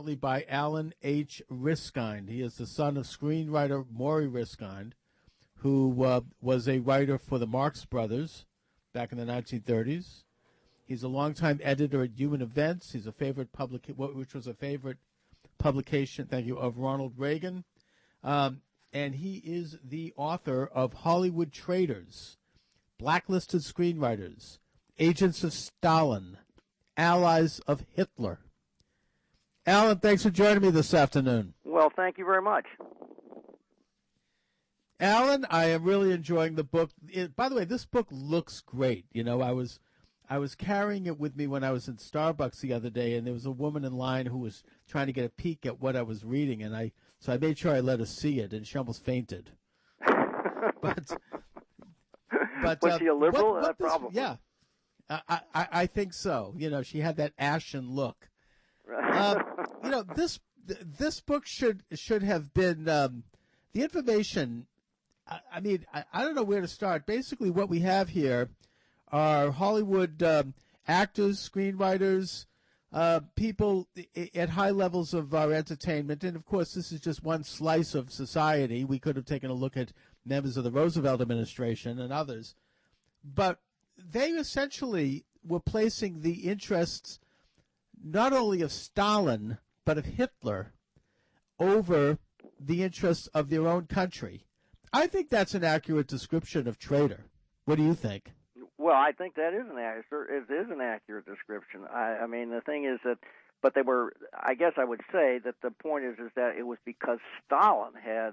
by Allan H. Ryskind. He is the son of screenwriter Maury Ryskind, who was a writer for the Marx Brothers back in the 1930s. He's a longtime editor at Human Events. He's a favorite which was a favorite publication, thank you, of Ronald Reagan. And he is the author of Hollywood Traitors, Blacklisted Screenwriters, Agents of Stalin, Allies of Hitler. Allan, thanks for joining me this afternoon. Well, thank you very much. Allan, I am really enjoying the book. By the way, this book looks great. You know, I was carrying it with me when I was in Starbucks the other day, and there was a woman in line who was trying to get a peek at what I was reading, and so I made sure I let her see it, and she almost fainted. But was she a liberal? Probably. Yeah, I think so. You know, she had that ashen look. You know, this book should have been the information. I mean, I don't know where to start. Basically, what we have here are Hollywood actors, screenwriters, people at high levels of our entertainment. And, of course, this is just one slice of society. We could have taken a look at members of the Roosevelt administration and others. But they essentially were placing the interests not only of Stalin but of Hitler over the interests of their own country. I think that's an accurate description of traitor. What do you think? Well, I think that is an accurate description. I mean, the thing is that, but they were, I guess I would say that the point is that it was because Stalin had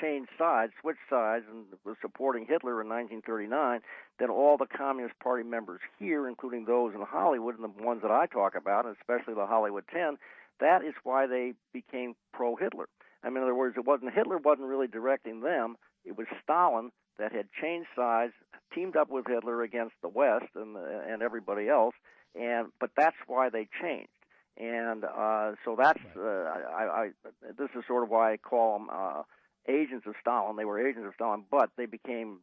changed sides, switched sides, and was supporting Hitler in 1939, that all the Communist Party members here, including those in Hollywood and the ones that I talk about, especially the Hollywood 10, that is why they became pro-Hitler. I mean, in other words, Hitler wasn't really directing them. It was Stalin that had changed sides, teamed up with Hitler against the West and everybody else, but that's why they changed. And so that's this is sort of why I call them agents of Stalin. They were agents of Stalin, but they became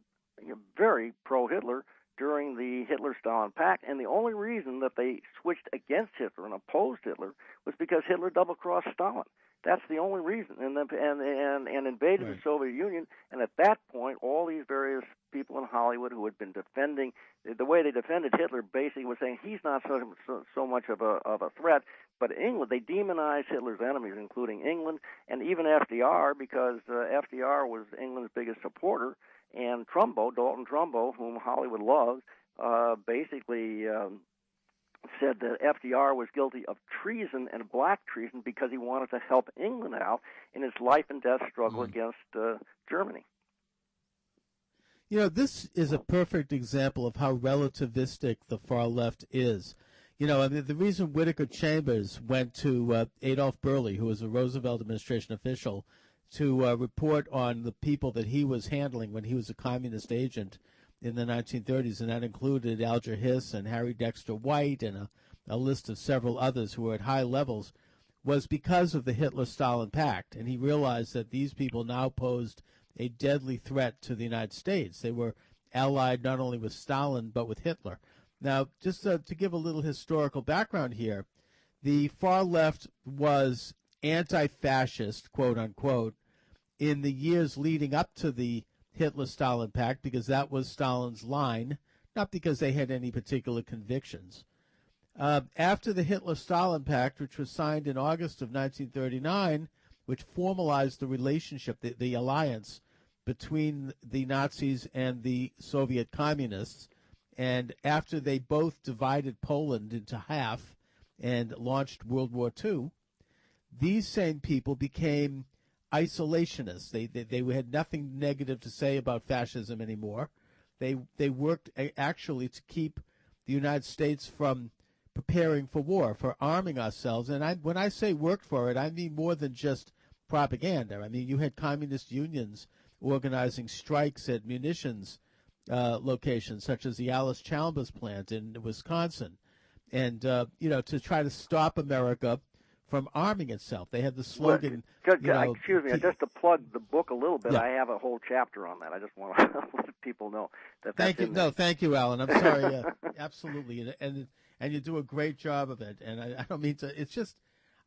very pro-Hitler during the Hitler-Stalin Pact, and the only reason that they switched against Hitler and opposed Hitler was because Hitler double-crossed Stalin. That's the only reason, and invaded the Soviet Union. And at that point, all these various people in Hollywood who had been defending, the way they defended Hitler basically was saying he's not so much of a threat. But England, they demonized Hitler's enemies, including England and even FDR, because FDR was England's biggest supporter. And Dalton Trumbo, whom Hollywood loves, basically said that FDR was guilty of treason and black treason because he wanted to help England out in its life and death struggle against Germany. You know, this is a perfect example of how relativistic the far left is. You know, I mean, the reason Whittaker Chambers went to Adolph Burley, who was a Roosevelt administration official, to report on the people that he was handling when he was a communist agent in the 1930s, and that included Alger Hiss and Harry Dexter White and a list of several others who were at high levels, was because of the Hitler-Stalin Pact. And he realized that these people now posed a deadly threat to the United States. They were allied not only with Stalin but with Hitler. Now, just to give a little historical background here, the far left was anti-fascist, quote-unquote, in the years leading up to the Hitler-Stalin Pact, because that was Stalin's line, not because they had any particular convictions. After the Hitler-Stalin Pact, which was signed in August of 1939, which formalized the relationship, the alliance between the Nazis and the Soviet communists, and after they both divided Poland into half and launched World War II, these same people became isolationists. They had nothing negative to say about fascism anymore. They worked actually to keep the United States from preparing for war, for arming ourselves. And when I say worked for it, I mean more than just propaganda. I mean, you had communist unions organizing strikes at munitions locations, such as the Alice Chalmers plant in Wisconsin, and to try to stop America from arming itself. They had the slogan. Excuse me, just to plug the book a little bit. Yeah. I have a whole chapter on that. I just want to let people know that. Thank you. No, thank you, Allan. I'm sorry. Yeah, absolutely, and you do a great job of it. And I don't mean to. It's just,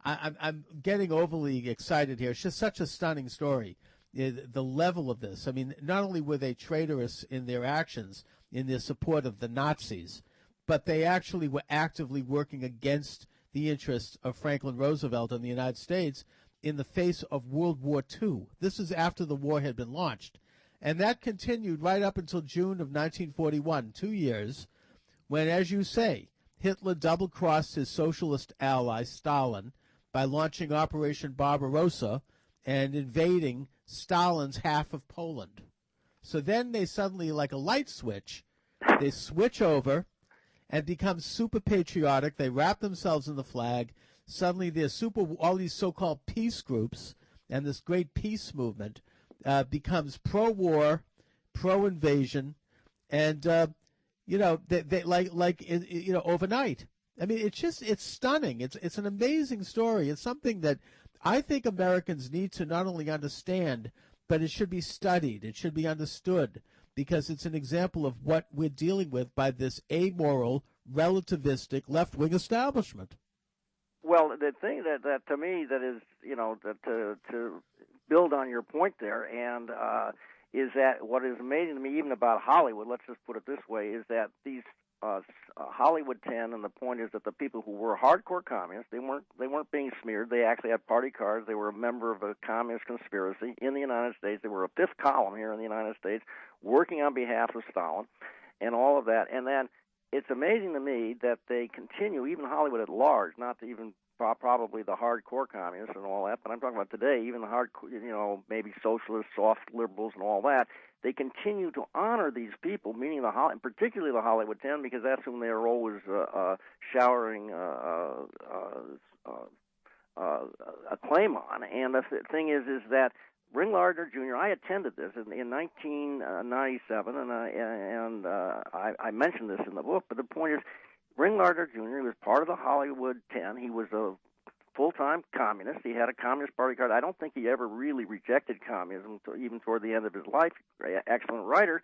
I'm getting overly excited here. It's just such a stunning story. The level of this. I mean, not only were they traitorous in their actions, in their support of the Nazis, but they actually were actively working against the interests of Franklin Roosevelt and the United States in the face of World War II. This is after the war had been launched. And that continued right up until June of 1941, 2 years, when, as you say, Hitler double-crossed his socialist ally, Stalin, by launching Operation Barbarossa and invading Stalin's half of Poland. So then they suddenly, like a light switch, they switch over and become super patriotic. They wrap themselves in the flag. Suddenly there's all these so-called peace groups, and this great peace movement becomes pro-war, pro-invasion, and they overnight. I mean, it's stunning. It's an amazing story. It's something that I think Americans need to not only understand, but it should be studied. It should be understood, because it's an example of what we're dealing with by this amoral, relativistic left-wing establishment. Well, the thing that to me that is, that to build on your point there, and is that what is amazing to me even about Hollywood, let's just put it this way, is that these Hollywood 10, and the point is that the people who were hardcore communists, they weren't being smeared. They actually had party cards. They were a member of a communist conspiracy in the United States. They were a fifth column here in the United States, working on behalf of Stalin, and all of that. And then it's amazing to me that they continue, even Hollywood at large, not to even probably the hardcore communists and all that, but I'm talking about today, even the hardcore, maybe socialists, soft liberals, and all that. They continue to honor these people, meaning particularly the Hollywood 10, because that's whom they are always showering acclaim on. And the thing is that Ring Lardner Jr., I attended this in 1997, and I mentioned this in the book, but the point is, Ring Lardner Jr. was part of the Hollywood 10. He was a full-time communist. He had a Communist Party card. I don't think he ever really rejected communism, even toward the end of his life. Excellent writer.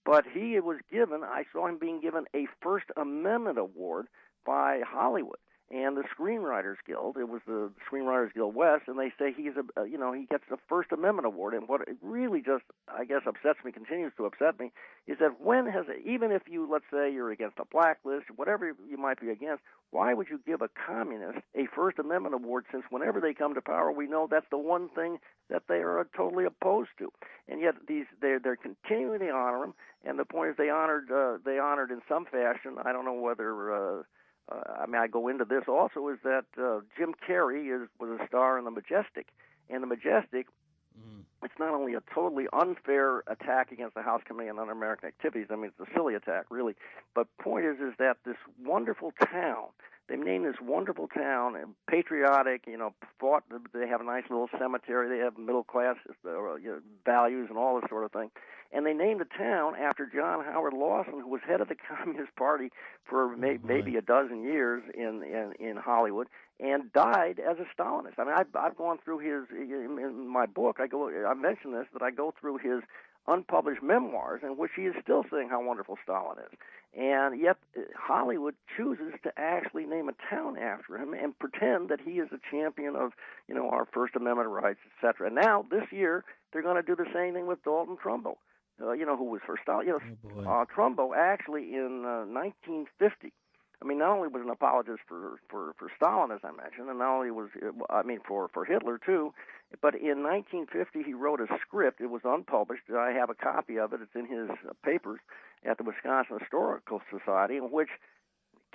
But he was given, I saw him being given a First Amendment award by Hollywood and the Screenwriters Guild. It was the Screenwriters Guild West, and they say he gets the First Amendment award. And what it really just, I guess, upsets me, continues to upset me, is that even if you, let's say you're against a blacklist, whatever you might be against, why would you give a communist a First Amendment award, since whenever they come to power, we know that's the one thing that they are totally opposed to? And yet they're continuing to honor him, and the point is they honored in some fashion. I don't know whether I go into this also, is that Jim Carrey was a star in The Majestic, and The Majestic, it's not only a totally unfair attack against the House Committee on Un-American Activities. I mean, it's a silly attack, really. But point is that this wonderful town, they named this wonderful town, patriotic, fought. They have a nice little cemetery. They have middle class values and all this sort of thing. And they named the town after John Howard Lawson, who was head of the Communist Party for maybe a dozen years in Hollywood, and died as a Stalinist. I mean, I've gone through in my book. I mention this, that I go through his unpublished memoirs, in which he is still saying how wonderful Stalin is. And yet Hollywood chooses to actually name a town after him and pretend that he is a champion of, our First Amendment rights, etc. And now, this year, they're going to do the same thing with Dalton Trumbo, who was for Stalin. Trumbo actually in 1950. I mean, not only was an apologist for Stalin, as I mentioned, and not only was, for Hitler, too, but in 1950 he wrote a script. It was unpublished. I have a copy of it. It's in his papers at the Wisconsin Historical Society, in which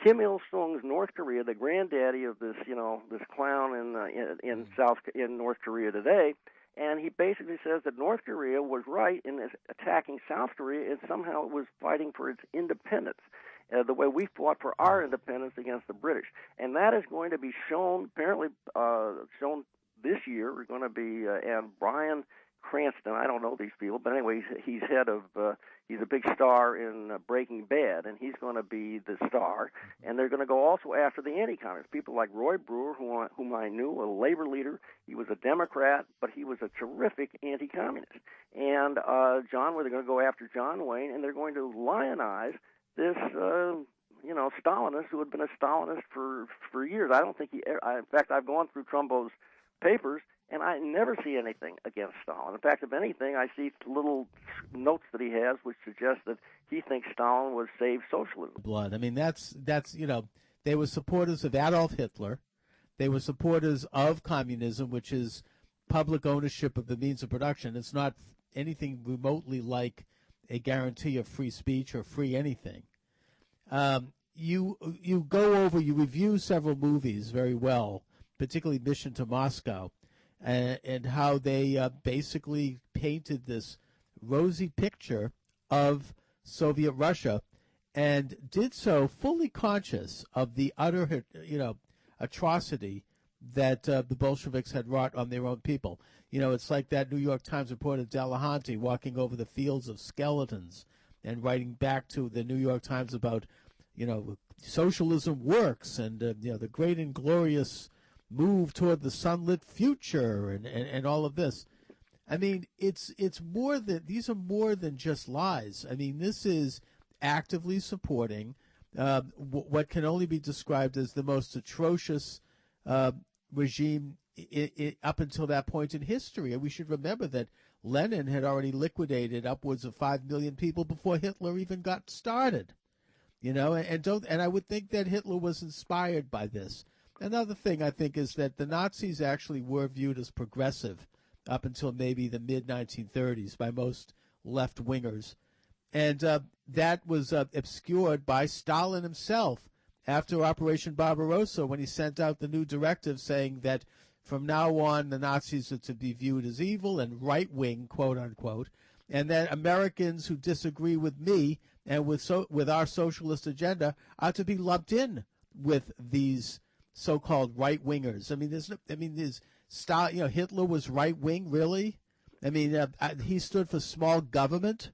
Kim Il-sung's North Korea, the granddaddy of this, this clown in North Korea today, and he basically says that North Korea was right in attacking South Korea, and somehow it was fighting for its independence, the way we fought for our independence against the British. And that is going to be shown, apparently shown this year. We're going to be, and Bryan Cranston, I don't know these people, but anyway, he's he's a big star in Breaking Bad, and he's going to be the star. And they're going to go also after the anti-communists, people like Roy Brewer, whom I knew, a labor leader. He was a Democrat, but he was a terrific anti-communist. And they're going to go after John Wayne, and they're going to lionize this Stalinists who had been a Stalinist for years. I don't think in fact, I've gone through Trumbo's papers, and I never see anything against Stalin. In fact, if anything, I see little notes that he has which suggest that he thinks Stalin was saved socialism. Blood. I mean, that's they were supporters of Adolf Hitler. They were supporters of communism, which is public ownership of the means of production. It's not anything remotely like a guarantee of free speech or free anything. You review several movies very well, particularly Mission to Moscow, and how they basically painted this rosy picture of Soviet Russia, and did so fully conscious of the utter, atrocity that the Bolsheviks had wrought on their own people. It's like that New York Times reporter Delahanty walking over the fields of skeletons and writing back to the New York Times about, socialism works and, the great and glorious move toward the sunlit future and all of this. I mean, it's more than, these are more than just lies. I mean, this is actively supporting what can only be described as the most atrocious regime up until that point in history. And we should remember that Lenin had already liquidated upwards of 5 million people before Hitler even got started. And I would think that Hitler was inspired by this. Another thing I think is that the Nazis actually were viewed as progressive up until maybe the mid-1930s by most left-wingers. And that was obscured by Stalin himself after Operation Barbarossa, when he sent out the new directive saying that from now on the Nazis are to be viewed as evil and right-wing, quote-unquote, and that Americans who disagree with me and with our socialist agenda are to be lumped in with these so-called right-wingers. I mean, Hitler was right-wing, really? I mean, he stood for small government,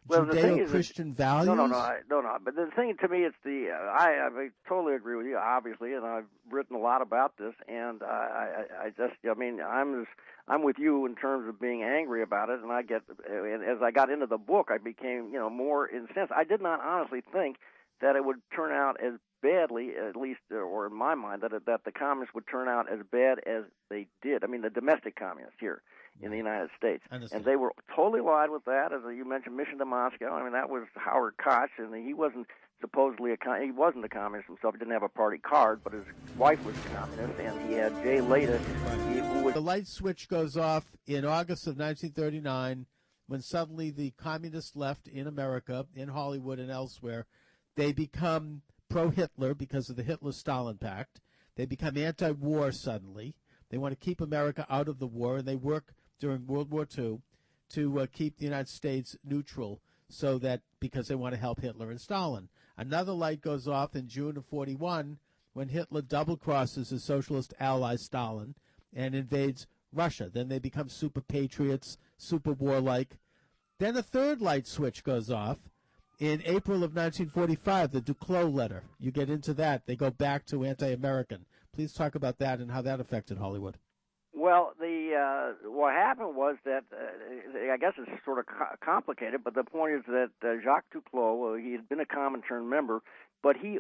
Judeo-Christian values. No. But the thing to me, it's I totally agree with you, obviously, and I've written a lot about this, and I'm with you in terms of being angry about it, and as I got into the book, I became, more incensed. I did not honestly think that it would turn out as badly, at least, or in my mind, that the communists would turn out as bad as they did. I mean, the domestic communists here in the United States. And they were totally lied with that. As you mentioned, Mission to Moscow. I mean, that was Howard Koch, and he wasn't supposedly he wasn't a communist himself. He didn't have a party card, but his wife was a communist, and he had Jay Leda, who was... The light switch goes off in August of 1939 when suddenly the communist left in America, in Hollywood and elsewhere, they become pro-Hitler because of the Hitler-Stalin Pact. They become anti-war suddenly. They want to keep America out of the war, and they work during World War II to keep the United States neutral, so that because they want to help Hitler and Stalin. Another light goes off in June of 1941 when Hitler double-crosses his socialist ally Stalin and invades Russia. Then they become super patriots, super warlike. Then a third light switch goes off in April of 1945, the Duclos letter. You get into that. They go back to anti-American. Please talk about that and how that affected Hollywood. Well, what happened was that, I guess it's sort of complicated, but the point is that Jacques Duclos, he had been a Comintern member, but he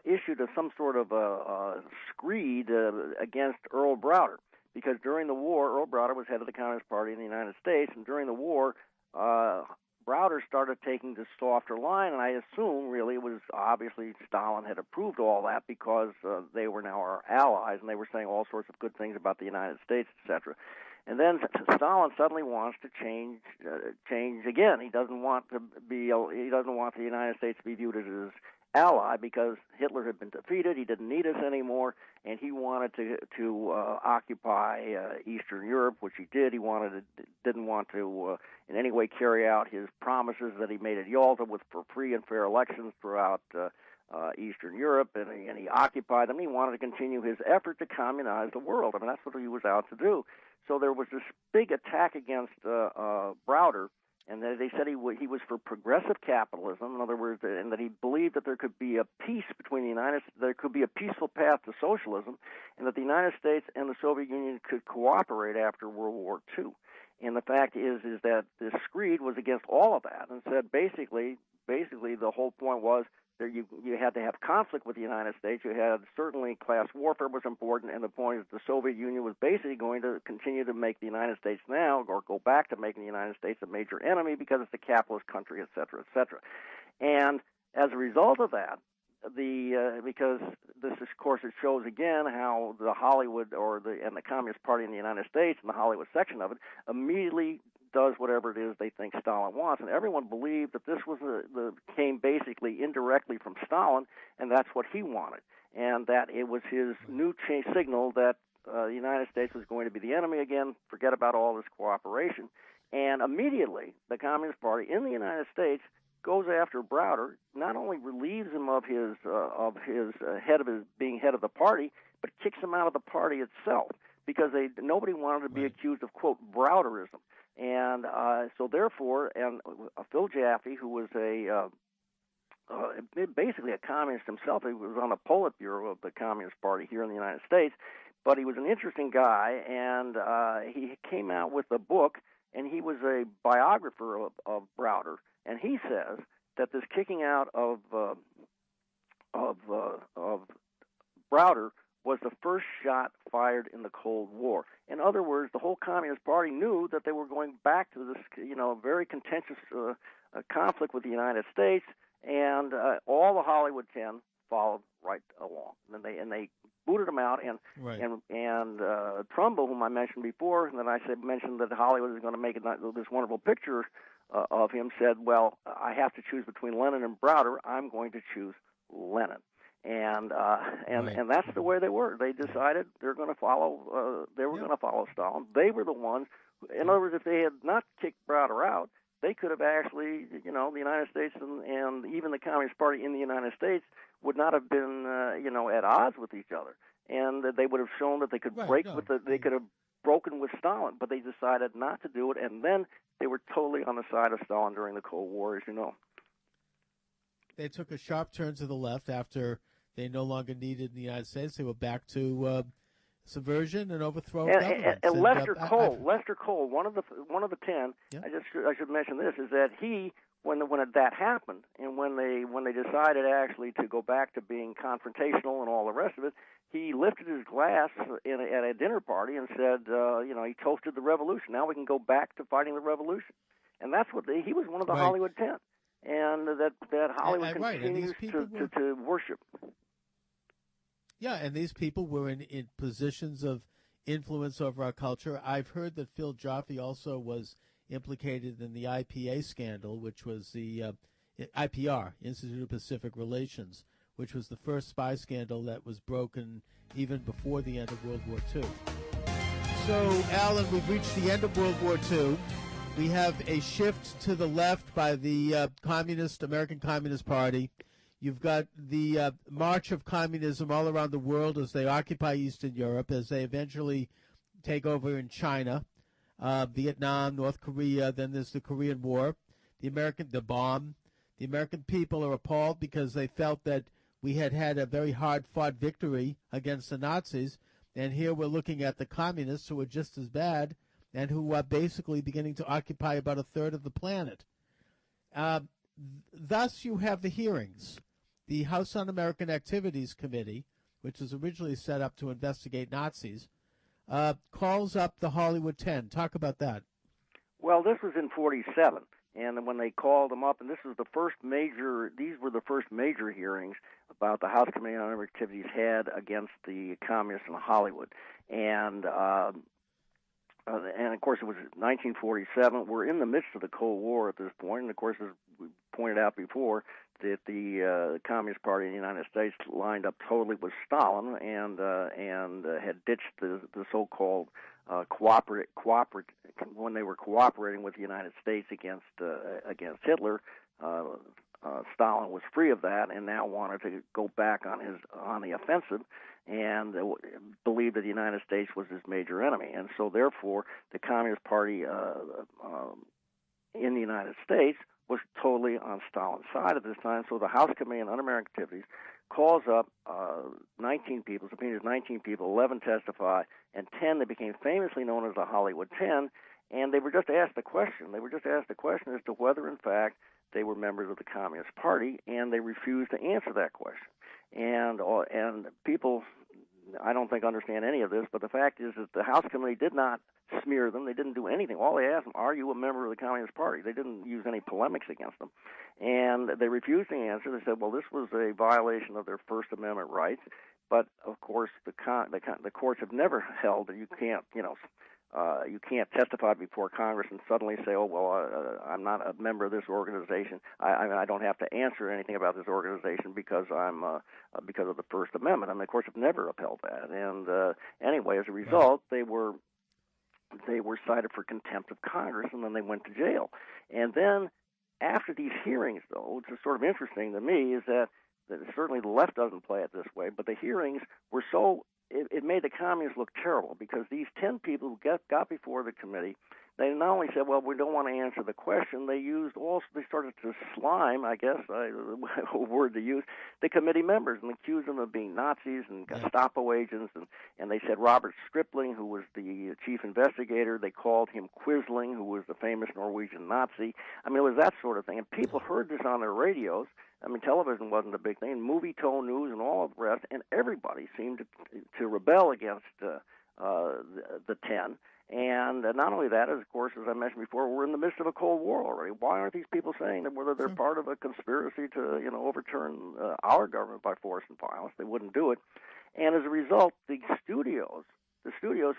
issued some sort of a screed against Earl Browder, because during the war, Earl Browder was head of the Communist Party in the United States, and during the war, Browder started taking the softer line, and I assume really it was obviously Stalin had approved all that because they were now our allies, and they were saying all sorts of good things about the United States, etc. And then Stalin suddenly wants to change again. He doesn't want the United States to be viewed as his ally because Hitler had been defeated. He didn't need us anymore, and he wanted to occupy Eastern Europe, which he did. He didn't want to in any way carry out his promises that he made at Yalta for free and fair elections throughout Eastern Europe, and he occupied them. He wanted to continue his effort to communize the world. I mean, that's what he was out to do. So there was this big attack against Browder, and they said he was for progressive capitalism. In other words, and that he believed that there could be a peace between there could be a peaceful path to socialism, and that the United States and the Soviet Union could cooperate after World War II. And the fact is that this screed was against all of that, and said basically the whole point was you had to have conflict with the United States. You had certainly class warfare was important, and the point is the Soviet Union was basically going to continue to make the United States now, or go back to making the United States a major enemy because it's a capitalist country, et cetera, et cetera. And as a result of that, because this, of course, it shows again how the Hollywood and the Communist Party in the United States and the Hollywood section of it immediately does whatever it is they think Stalin wants, and everyone believed that this was came basically indirectly from Stalin, and that's what he wanted, and that it was his new signal that the United States was going to be the enemy again. Forget about all this cooperation, and immediately the Communist Party in the United States goes after Browder, not only relieves him of his being head of the party, but kicks him out of the party itself because nobody wanted to be accused of, quote, Browderism. And so therefore, and Phil Jaffe, who was basically a communist himself, he was on the Politburo of the Communist Party here in the United States, but he was an interesting guy, and he came out with a book, and he was a biographer of Browder, and he says that this kicking out of Browder was the first shot fired in the Cold War. In other words, the whole Communist Party knew that they were going back to this, very contentious conflict with the United States, and all the Hollywood 10 followed right along, and they booted him out. And Trumbull, whom I mentioned before, and then I mentioned that Hollywood is going to make this wonderful picture of him, said, "Well, I have to choose between Lenin and Browder. I'm going to choose Lenin." And that's the way they were. They decided they're going to follow. They were going to follow Stalin. They were the ones. In other words, if they had not kicked Browder out, they could have actually, the United States and even the Communist Party in the United States would not have been, at odds with each other, and they would have shown that they could they could have broken with Stalin. But they decided not to do it, and then they were totally on the side of Stalin during the Cold War, as you know. They took a sharp turn to the left after they no longer needed the United States. They were back to subversion and overthrow of governments. And Lester Cole, one of the 10. Yeah. I should mention this is that he, when that happened, and when they decided actually to go back to being confrontational and all the rest of it, he lifted his glass at a dinner party and said, he toasted the revolution. Now we can go back to fighting the revolution, and that's what he was one of the Hollywood 10. And that Hollywood continues to worship. Yeah, and these people were in positions of influence over our culture. I've heard that Phil Jaffe also was implicated in the IPA scandal, which was the IPR, Institute of Pacific Relations, which was the first spy scandal that was broken even before the end of World War II. So, Allan, we've reached the end of World War II. We have a shift to the left by the American Communist Party. You've got the march of communism all around the world as they occupy Eastern Europe, as they eventually take over in China, Vietnam, North Korea. Then there's the Korean War, the bomb. The American people are appalled because they felt that we had a very hard-fought victory against the Nazis, and here we're looking at the communists who are just as bad and who are basically beginning to occupy about a third of the planet. Thus, you have the hearings. The House Un-American Activities Committee, which was originally set up to investigate Nazis, calls up the Hollywood 10. Talk about that. Well, this was in 1947, and when they called them up, and these were the first major hearings about the House Committee on Un-American Activities had against the communists in Hollywood. And of course, it was 1947. We're in the midst of the Cold War at this point, and of course, as we pointed out before, that the Communist Party in the United States lined up totally with Stalin and had ditched the so-called cooperate when they were cooperating with the United States against Hitler. Stalin was free of that and now wanted to go back on the offensive, and believed that the United States was his major enemy. And so, therefore, the Communist Party in the United States was totally on Stalin's side at this time. So the House Committee on Un-American Activities calls up 19 people, subpoenas 19 people, 11 testify, and 10 that became famously known as the Hollywood 10, and they were just asked a question. They were just asked a question as to whether, in fact, they were members of the Communist Party, and they refused to answer that question. And people, I don't think, understand any of this, but the fact is that the House Committee did not smear them. They didn't do anything. All they asked them, are you a member of the Communist Party? They didn't use any polemics against them. And they refused to answer. They said, well, this was a violation of their First Amendment rights. But, of course, the courts have never held that you can't testify before Congress and suddenly say, oh, well, I'm not a member of this organization. I don't have to answer anything about this organization because because of the First Amendment. I mean, the courts have never upheld that. And anyway, as a result, they were cited for contempt of Congress, and then they went to jail. And then after these hearings, though, which is sort of interesting to me, is that certainly the left doesn't play it this way, but the hearings were so it made the communists look terrible, because these 10 people who got before the committee, they not only said, well, we don't want to answer the question, they started to slime, I guess, a word to use, the committee members and accuse them of being Nazis and Gestapo agents, and they said Robert Stripling, who was the chief investigator, they called him Quisling, who was the famous Norwegian Nazi. I mean, it was that sort of thing, and people heard this on their radios. I mean, television wasn't a big thing, movie tone news and all of the rest, and everybody seemed to rebel against the 10. And not only that, of course, as I mentioned before, we're in the midst of a Cold War already. Why aren't these people saying that whether they're part of a conspiracy to, overturn our government by force and violence? They wouldn't do it. And as a result, the studios,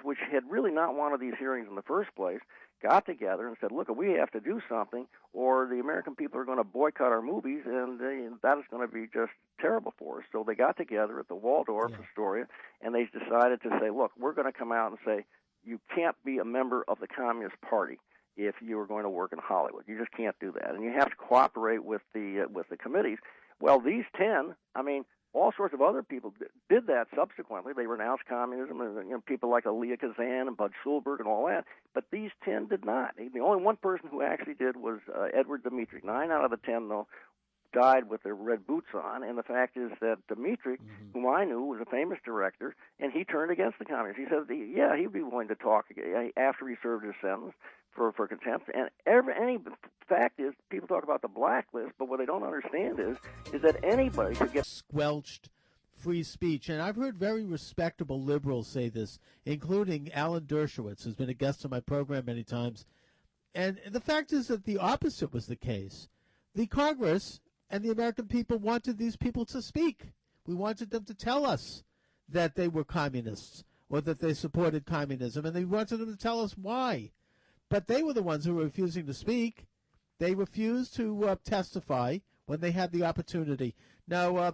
which had really not wanted these hearings in the first place, got together and said, look, we have to do something, or the American people are going to boycott our movies, and that is going to be just terrible for us. So they got together at the Waldorf Astoria, and they decided to say, look, we're going to come out and say, you can't be a member of the Communist Party if you are going to work in Hollywood. You just can't do that, and you have to cooperate with the committees. Well, these 10, I mean, all sorts of other people did that subsequently. They renounced communism, and people like Elia Kazan and Bud Schulberg and all that. But these 10 did not. The only one person who actually did was Edward Dmytryk. 9 out of the 10, though, died with their red boots on. And the fact is that Dmytryk, whom I knew, was a famous director, and he turned against the communists. He said, he'd be willing to talk after he served his sentence for contempt. And any fact is, people talk about the blacklist, but what they don't understand is that anybody could get squelched free speech. And I've heard very respectable liberals say this, including Alan Dershowitz, who's been a guest on my program many times. And the fact is that the opposite was the case. The Congress and the American people wanted these people to speak. We wanted them to tell us that they were communists or that they supported communism, and they wanted them to tell us why. But they were the ones who were refusing to speak. They refused to testify when they had the opportunity. Now,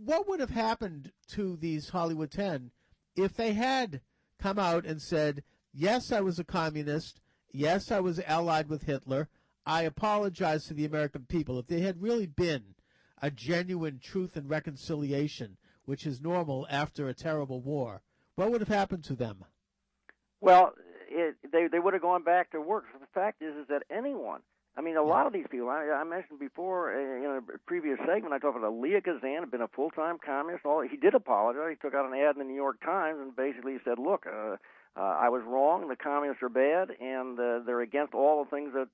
what would have happened to these Hollywood 10 if they had come out and said, yes, I was a communist, yes, I was allied with Hitler, I apologize to the American people? If they had really been a genuine truth and reconciliation, which is normal after a terrible war, what would have happened to them? Well, they would have gone back to work. So the fact is that anyone, I mean, a lot of these people, I mentioned before in a previous segment, I talked about Elia Kazan, had been a full-time communist. He did apologize. He took out an ad in the New York Times and basically said, look, I was wrong. The communists are bad, and they're against all the things that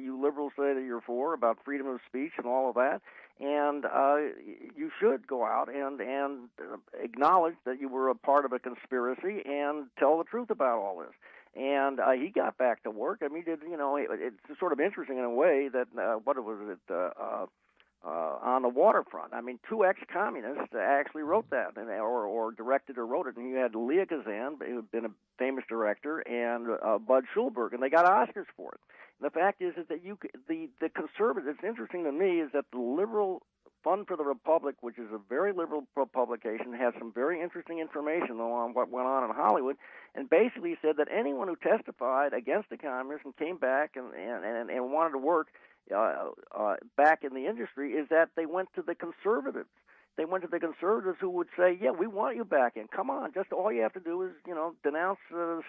you liberals say that you're for, about freedom of speech and all of that. And you should go out and acknowledge that you were a part of a conspiracy and tell the truth about all this. And he got back to work. I mean, it's sort of interesting in a way that, on the waterfront. I mean, 2 ex-communists actually wrote that, or directed or wrote it. And you had Elia Kazan, who had been a famous director, and Bud Schulberg, and they got Oscars for it. And the fact is that the conservatives, it's interesting to me, is that the liberal Fund for the Republic, which is a very liberal publication, has some very interesting information on what went on in Hollywood, and basically said that anyone who testified against the communists and came back and wanted to work back in the industry, is that they went to the conservatives. they went to the conservatives who would say, yeah, we want you back in. Come on, just all you have to do is, denounce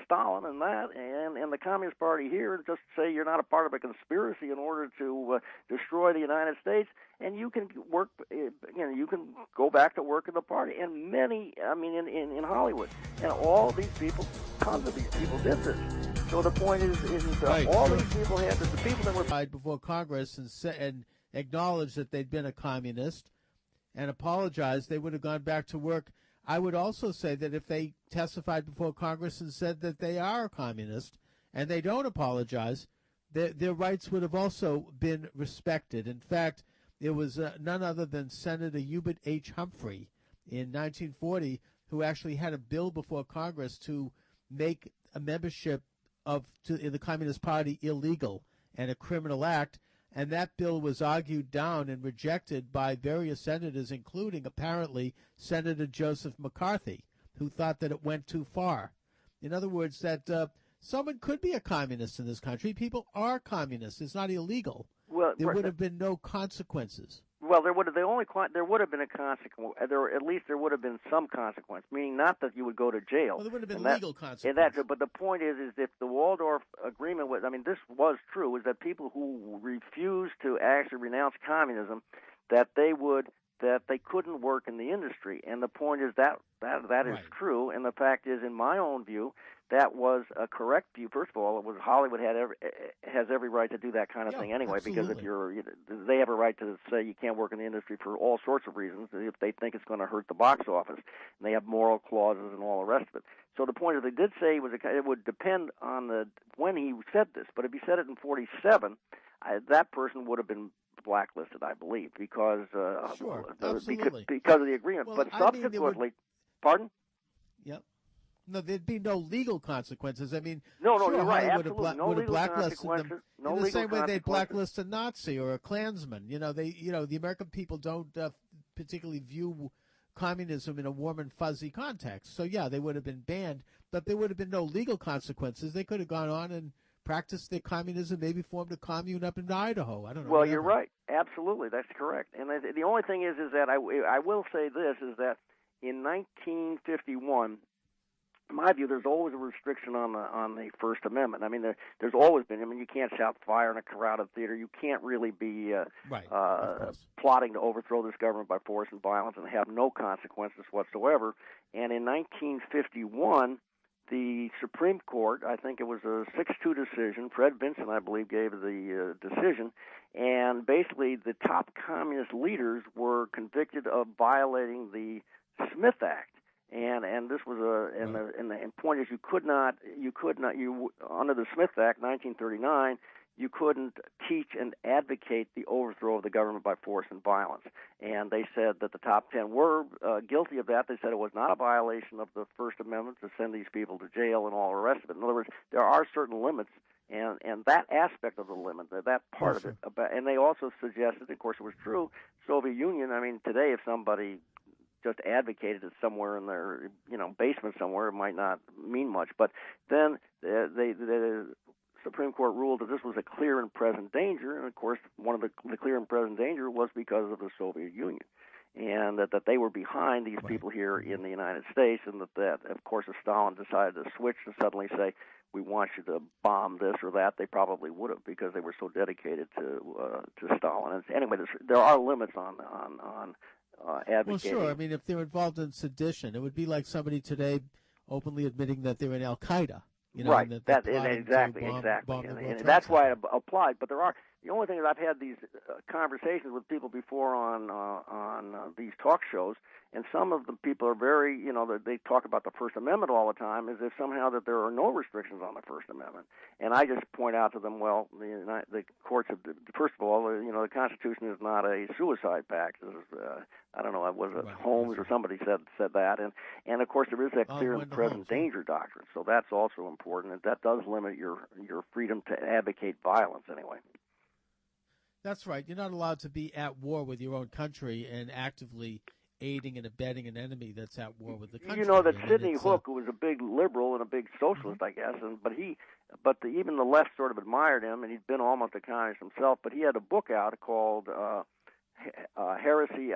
Stalin and that, and the Communist Party here, and just say you're not a part of a conspiracy in order to destroy the United States, and you can work, you can go back to work in the party. And many, in Hollywood, and all these people, tons of these people did this. So the point is right. All these people had the people that were before Congress and acknowledged that they'd been a communist and apologized, they would have gone back to work. I would also say that if they testified before Congress and said that they are a communist and they don't apologize, their rights would have also been respected. In fact, it was none other than Senator Hubert H. Humphrey in 1940 who actually had a bill before Congress to make a membership in the Communist Party illegal and a criminal act, and that bill was argued down and rejected by various senators, including apparently Senator Joseph McCarthy, who thought that it went too far. In other words, that someone could be a communist in this country. People are communists. It's not illegal. Well, there would have been no consequences. Well, there would have been a consequence. At least there would have been some consequence, meaning not that you would go to jail. Well, there would have been legal consequences. But the point is if the Waldorf Agreement was, this was true, is that people who refused to actually renounce communism, that they couldn't work in the industry. And the point is that is true. And the fact is, in my own view, that was a correct view. First of all, Hollywood has every right to do that kind of thing anyway, absolutely. Because they have a right to say you can't work in the industry for all sorts of reasons if they think it's going to hurt the box office, and they have moral clauses and all the rest of it. So the point is, they did say it would depend on when he said this, but if he said it in 1947, that person would have been blacklisted, I believe, because because of the agreement. Well, but subsequently, pardon? Yep. No, there'd be no legal consequences. No, sure, you're right. Hollywood Absolutely, no would have legal blacklisted consequences. them No in the legal same way they'd consequences. blacklist a Nazi or a Klansman. The American people don't particularly view communism in a warm and fuzzy context. So yeah, they would have been banned, but there would have been no legal consequences. They could have gone on and practiced their communism, maybe formed a commune up in Idaho. I don't know. Well, you're right. Absolutely, that's correct. And the only thing is that I will say this is that in 1951. In my view, there's always a restriction on the First Amendment. There's always been. You can't shout fire in a crowded theater. You can't really be plotting to overthrow this government by force and violence and have no consequences whatsoever. And in 1951, the Supreme Court, I think it was a 6-2 decision. Fred Vinson, I believe, gave the decision. And basically, the top communist leaders were convicted of violating the Smith Act. And this was and the point is you could not under the Smith Act 1939 you couldn't teach and advocate the overthrow of the government by force and violence. And they said that the top 10 were guilty of that. They said it was not a violation of the First Amendment to send these people to jail and all the rest of it. In other words, there are certain limits, and that aspect of the limit, that part of it. And they also suggested, of course it was true, Soviet Union, today if somebody just advocated it somewhere in their basement somewhere, it might not mean much. But then the Supreme Court ruled that this was a clear and present danger, and of course one of the clear and present danger was because of the Soviet Union, and that they were behind these people here in the United States, and that of course if Stalin decided to switch and suddenly say we want you to bomb this or that, they probably would have, because they were so dedicated to Stalin. And anyway, there are limits on advocating. Well, sure. If they're involved in sedition, it would be like somebody today openly admitting that they're in Al Qaeda. Right. Exactly. And that's why it applied. But the only thing is I've had these conversations with people before on these talk shows, and some of the people are very, they talk about the First Amendment all the time as if somehow that there are no restrictions on the First Amendment. And I just point out to them, well, the courts have, first of all, the Constitution is not a suicide pact. I don't know, was it Holmes or somebody said that, and of course there is that clear and present danger doctrine. So that's also important, and that does limit your freedom to advocate violence anyway. That's right. You're not allowed to be at war with your own country and actively aiding and abetting an enemy that's at war with the country. Sidney Hook, who was a big liberal and a big socialist, I guess, even the left sort of admired him, and he'd been almost a communist himself. But he had a book out called heresy,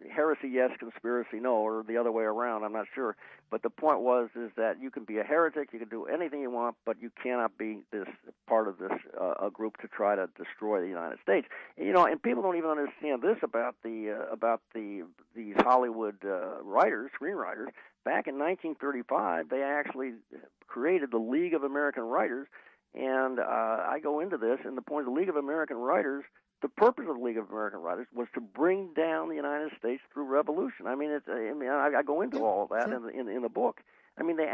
heresy yes, conspiracy no, or the other way around. I'm not sure. But the point is that you can be a heretic, you can do anything you want, but you cannot be this part of this a group to try to destroy the United States. And people don't even understand this about these Hollywood writers, screenwriters. Back in 1935, they actually created the League of American Writers, and I go into this, and the point of the League of American Writers, the purpose of the League of American Writers was to bring down the United States through revolution. I go into all of that in the book. I mean, they